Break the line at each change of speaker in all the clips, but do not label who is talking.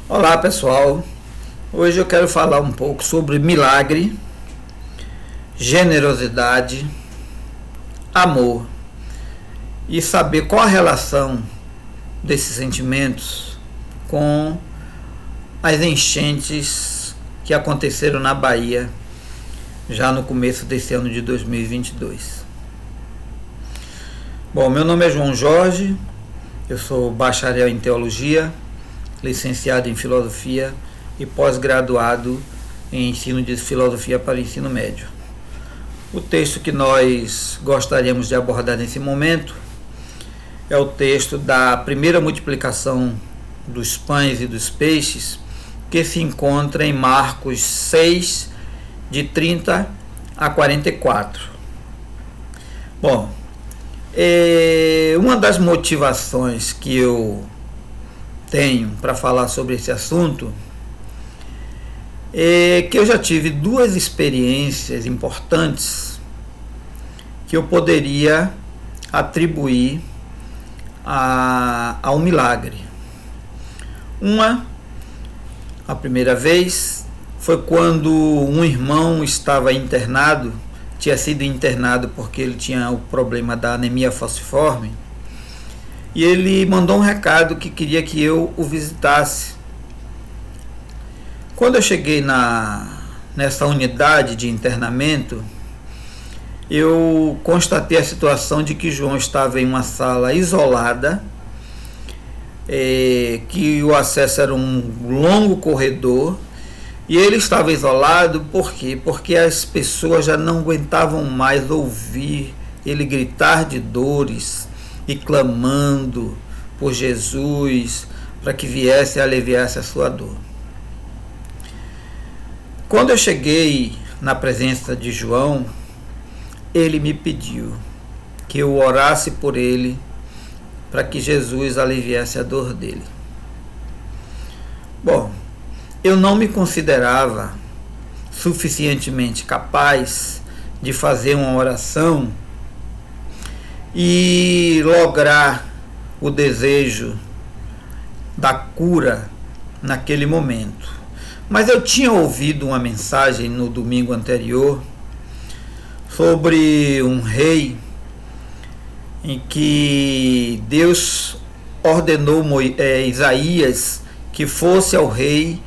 Olá pessoal, hoje eu quero falar um pouco sobre milagre, generosidade, amor e saber qual a relação desses sentimentos com as enchentes que aconteceram na Bahia já no começo desse ano de 2022. Bom, meu nome é João Jorge, eu sou bacharel em teologia, licenciado em filosofia e pós-graduado em ensino de filosofia para ensino médio. O texto que nós gostaríamos de abordar nesse momento é o texto da primeira multiplicação dos pães e dos peixes, que se encontra em Marcos 6, de 30 a 44. Bom, uma das motivações que eu tenho para falar sobre esse assunto é que eu já tive duas experiências importantes que eu poderia atribuir a um milagre. A primeira vez foi quando um irmão estava internado, tinha sido internado porque ele tinha o problema da anemia falciforme, e ele mandou um recado que queria que eu o visitasse. Quando eu cheguei nessa unidade de internamento, eu constatei a situação de que João estava em uma sala isolada, que o acesso era um longo corredor, e ele estava isolado por quê? Porque as pessoas já não aguentavam mais ouvir ele gritar de dores e clamando por Jesus para que viesse e aliviasse a sua dor. Quando eu cheguei na presença de João, ele me pediu que eu orasse por ele para que Jesus aliviasse a dor dele. Bom, eu não me considerava suficientemente capaz de fazer uma oração e lograr o desejo da cura naquele momento. Mas eu tinha ouvido uma mensagem no domingo anterior sobre um rei em que Deus ordenou Isaías que fosse ao rei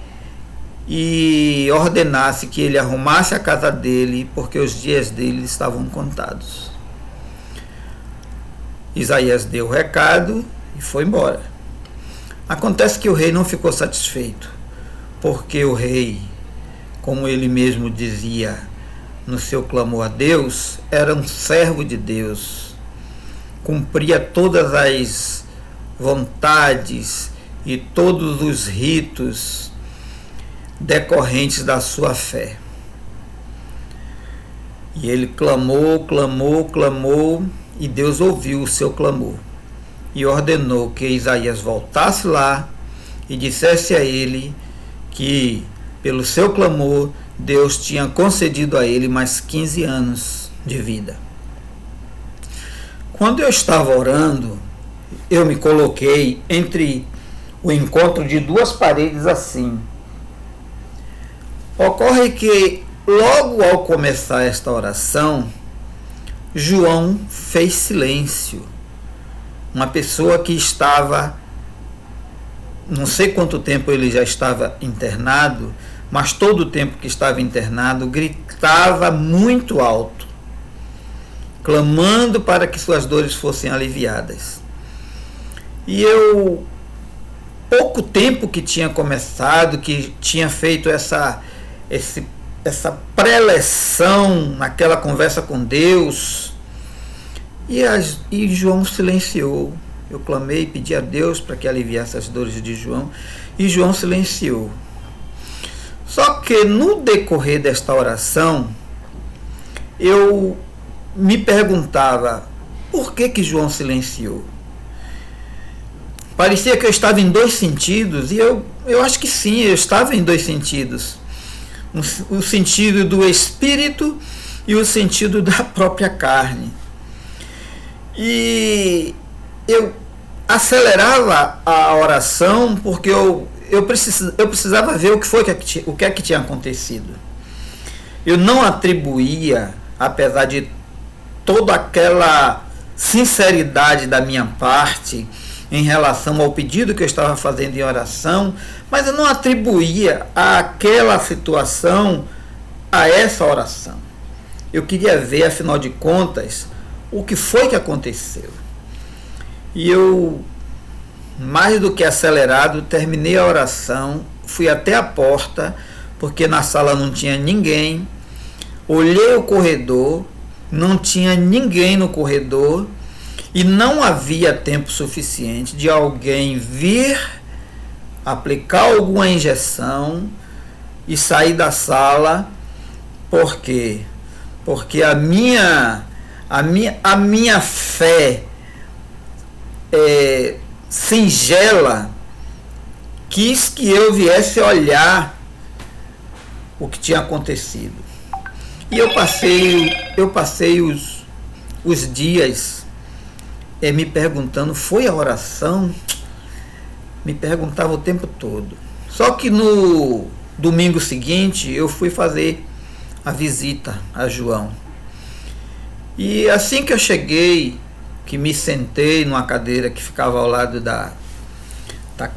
e ordenasse que ele arrumasse a casa dele, porque os dias dele estavam contados. Isaías deu o recado e foi embora. Acontece que o rei não ficou satisfeito, porque o rei, como ele mesmo dizia no seu clamor a Deus, era um servo de Deus, cumpria todas as vontades e todos os ritos decorrentes da sua fé. E ele clamou, e Deus ouviu o seu clamor e ordenou que Isaías voltasse lá e dissesse a ele que, pelo seu clamor, Deus tinha concedido a ele mais 15 anos de vida. Quando eu estava orando, eu me coloquei entre o encontro de duas paredes assim. Ocorre que, logo ao começar esta oração, João fez silêncio. Uma pessoa que estava, não sei quanto tempo ele já estava internado, mas todo o tempo que estava internado, gritava muito alto, clamando para que suas dores fossem aliviadas. E eu, pouco tempo que tinha começado, que tinha feito essa preleção naquela conversa com Deus, e João silenciou. Eu clamei e pedi a Deus para que aliviasse as dores de João, e João silenciou. Só que no decorrer desta oração, eu me perguntava por que João silenciou. Parecia que eu estava em dois sentidos, e eu acho que sim, eu estava em dois sentidos. O sentido do espírito e o sentido da própria carne. E eu acelerava a oração porque eu eu precisava ver o que é que tinha acontecido. Eu não atribuía, apesar de toda aquela sinceridade da minha parte em relação ao pedido que eu estava fazendo em oração, mas eu não atribuía aquela situação a essa oração. Eu queria ver, afinal de contas, o que foi que aconteceu. E eu, mais do que acelerado, terminei a oração, fui até a porta, porque na sala não tinha ninguém, olhei o corredor, não tinha ninguém no corredor, e não havia tempo suficiente de alguém vir, aplicar alguma injeção e sair da sala. Por quê? Porque a minha fé singela quis que eu viesse olhar o que tinha acontecido. E eu passei os dias me perguntando, foi a oração? Me perguntava o tempo todo. Só que no domingo seguinte eu fui fazer a visita a João. E assim que eu cheguei, que me sentei numa cadeira que ficava ao lado da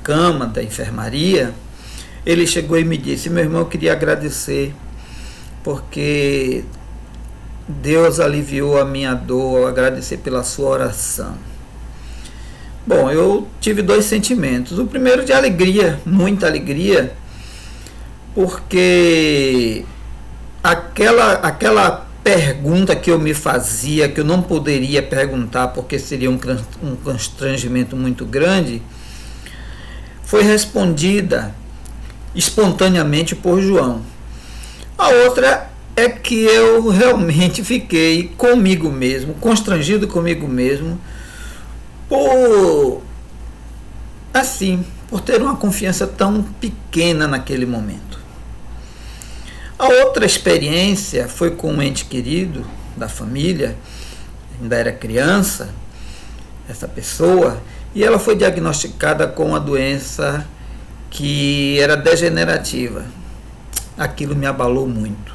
cama, da enfermaria, ele chegou e me disse, meu irmão, eu queria agradecer, porque Deus aliviou a minha dor, agradecer pela sua oração. Bom, eu tive dois sentimentos. O primeiro de alegria, muita alegria, porque aquela pergunta que eu me fazia, que eu não poderia perguntar porque seria um constrangimento muito grande, foi respondida espontaneamente por João. A outra é que eu realmente fiquei comigo mesmo, constrangido comigo mesmo, por ter uma confiança tão pequena naquele momento. A outra experiência foi com um ente querido da família, ainda era criança, essa pessoa, e ela foi diagnosticada com uma doença que era degenerativa. Aquilo me abalou muito.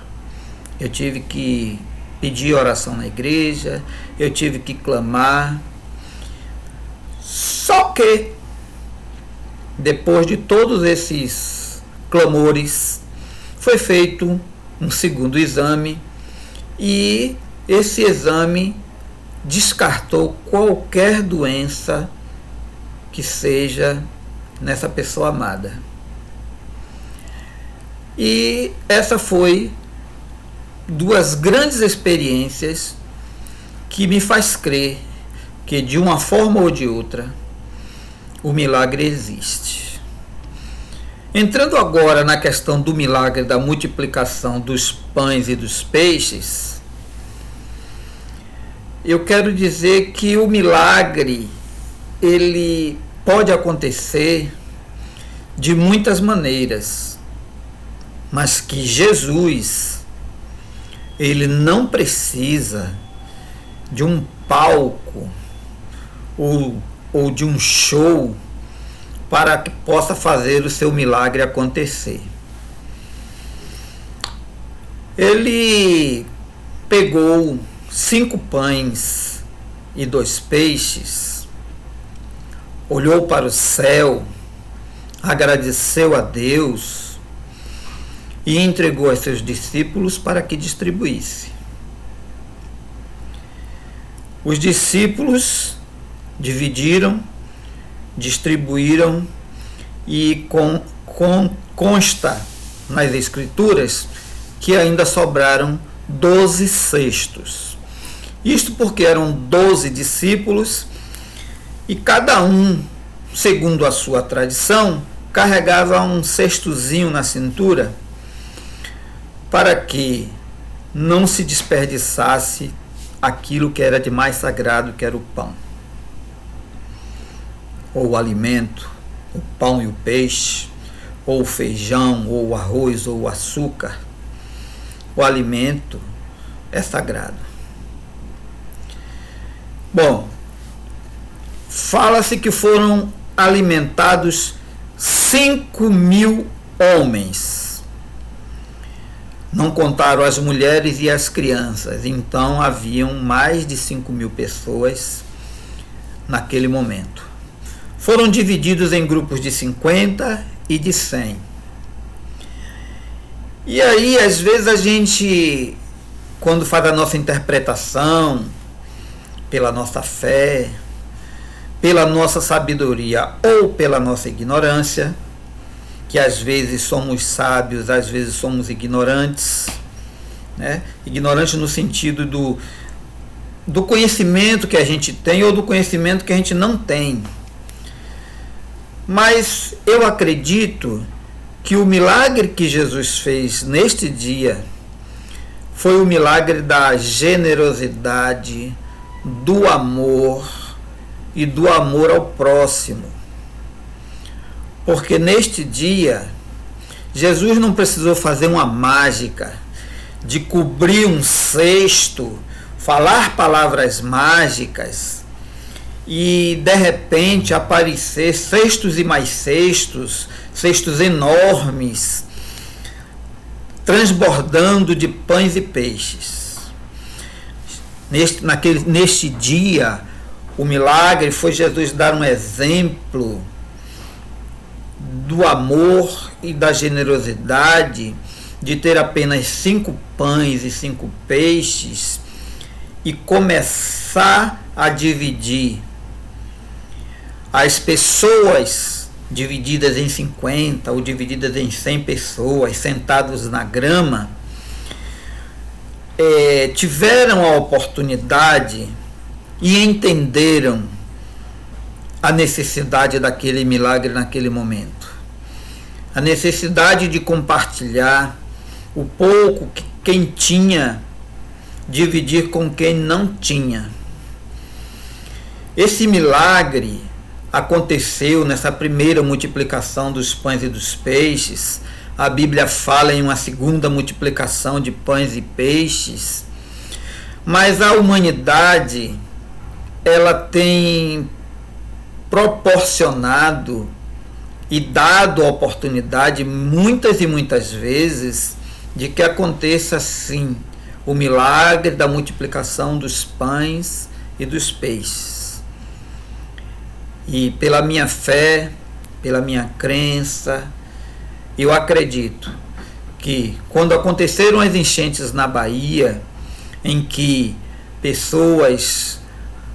Eu tive que pedir oração na igreja, eu tive que clamar. Só que, depois de todos esses clamores, foi feito um segundo exame e esse exame descartou qualquer doença que seja nessa pessoa amada. E essa foi duas grandes experiências que me faz crer que de uma forma ou de outra o milagre existe. Entrando agora na questão do milagre da multiplicação dos pães e dos peixes, eu quero dizer que o milagre ele pode acontecer de muitas maneiras, mas que Jesus ele não precisa de um palco ou de um show para que possa fazer o seu milagre acontecer. Ele pegou 5 pães e 2 peixes, olhou para o céu, agradeceu a Deus e entregou a seus discípulos para que distribuísse. Os discípulos dividiram, distribuíram e consta nas Escrituras que ainda sobraram 12 cestos. Isto porque eram 12 discípulos e cada um, segundo a sua tradição, carregava um cestozinho na cintura para que não se desperdiçasse aquilo que era de mais sagrado, que era o pão, ou o alimento, o pão e o peixe, ou o feijão, ou o arroz, ou o açúcar. O alimento é sagrado. Bom, fala-se que foram alimentados 5.000 homens. Não contaram as mulheres e as crianças. Então haviam mais de 5.000 pessoas naquele momento. Foram divididos em grupos de 50 e de 100. E aí, às vezes, a gente, quando faz a nossa interpretação, pela nossa fé, pela nossa sabedoria ou pela nossa ignorância, que às vezes somos sábios, às vezes somos ignorantes, né? Ignorantes no sentido do conhecimento que a gente tem ou do conhecimento que a gente não tem. Mas eu acredito que o milagre que Jesus fez neste dia foi o milagre da generosidade, do amor e do amor ao próximo. Porque neste dia, Jesus não precisou fazer uma mágica de cobrir um cesto, falar palavras mágicas e de repente aparecer cestos e mais cestos, cestos enormes, transbordando de pães e peixes. Neste dia, o milagre foi Jesus dar um exemplo do amor e da generosidade, de ter apenas 5 pães e 5 peixes e começar a dividir. As pessoas divididas em 50 ou divididas em 100 pessoas sentados na grama tiveram a oportunidade e entenderam a necessidade daquele milagre naquele momento. A necessidade de compartilhar o pouco que quem tinha, dividir com quem não tinha. Esse milagre aconteceu nessa primeira multiplicação dos pães e dos peixes. A Bíblia fala em uma segunda multiplicação de pães e peixes. Mas a humanidade, ela tem proporcionado e dado a oportunidade muitas e muitas vezes de que aconteça assim o milagre da multiplicação dos pães e dos peixes. E pela minha fé, pela minha crença, eu acredito que quando aconteceram as enchentes na Bahia, em que pessoas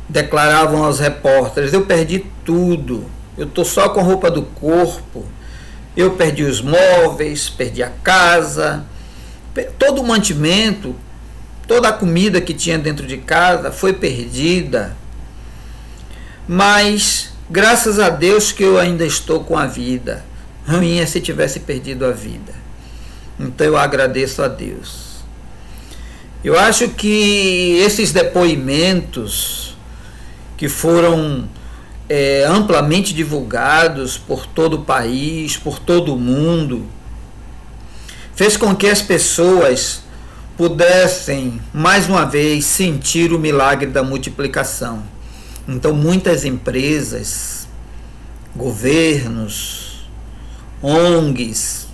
declaravam aos repórteres: eu perdi tudo, eu estou só com a roupa do corpo, eu perdi os móveis, perdi a casa, todo o mantimento, toda a comida que tinha dentro de casa foi perdida. Mas graças a Deus que eu ainda estou com a vida. Ruim é se tivesse perdido a vida. Então eu agradeço a Deus. Eu acho que esses depoimentos que foram amplamente divulgados por todo o país, por todo o mundo, fez com que as pessoas pudessem mais uma vez sentir o milagre da multiplicação. Então muitas empresas, governos, ONGs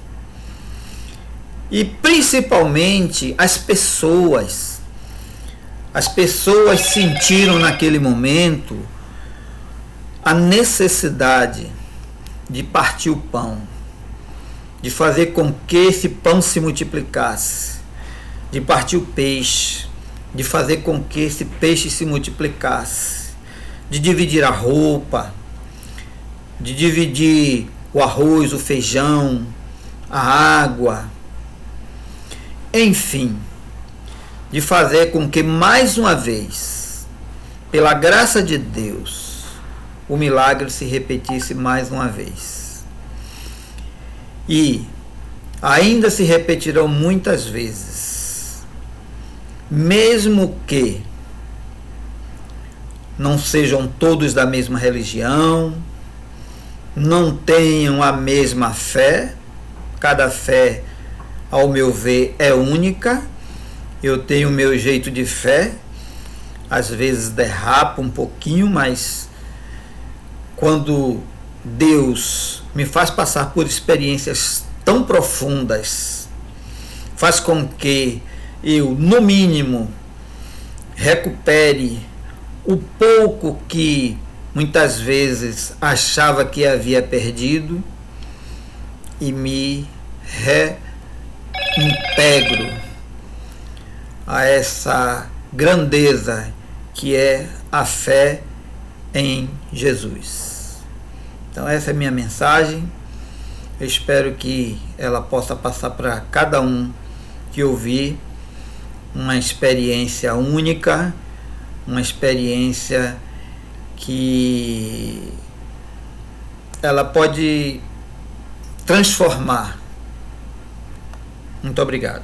e principalmente as pessoas sentiram naquele momento a necessidade de partir o pão, de fazer com que esse pão se multiplicasse, de partir o peixe, de fazer com que esse peixe se multiplicasse, de dividir a roupa, de dividir o arroz, o feijão, a água, enfim, de fazer com que mais uma vez, pela graça de Deus, o milagre se repetisse mais uma vez. E ainda se repetirão muitas vezes, mesmo que não sejam todos da mesma religião, não tenham a mesma fé. Cada fé, ao meu ver, é única. Eu tenho o meu jeito de fé, às vezes derrapa um pouquinho, mas quando Deus me faz passar por experiências tão profundas, faz com que eu, no mínimo, recupere o pouco que muitas vezes achava que havia perdido e me reintegro a essa grandeza que é a fé em Jesus. Então essa é a minha mensagem. Eu espero que ela possa passar para cada um que ouvir uma experiência única, uma experiência que ela pode transformar. Muito obrigado.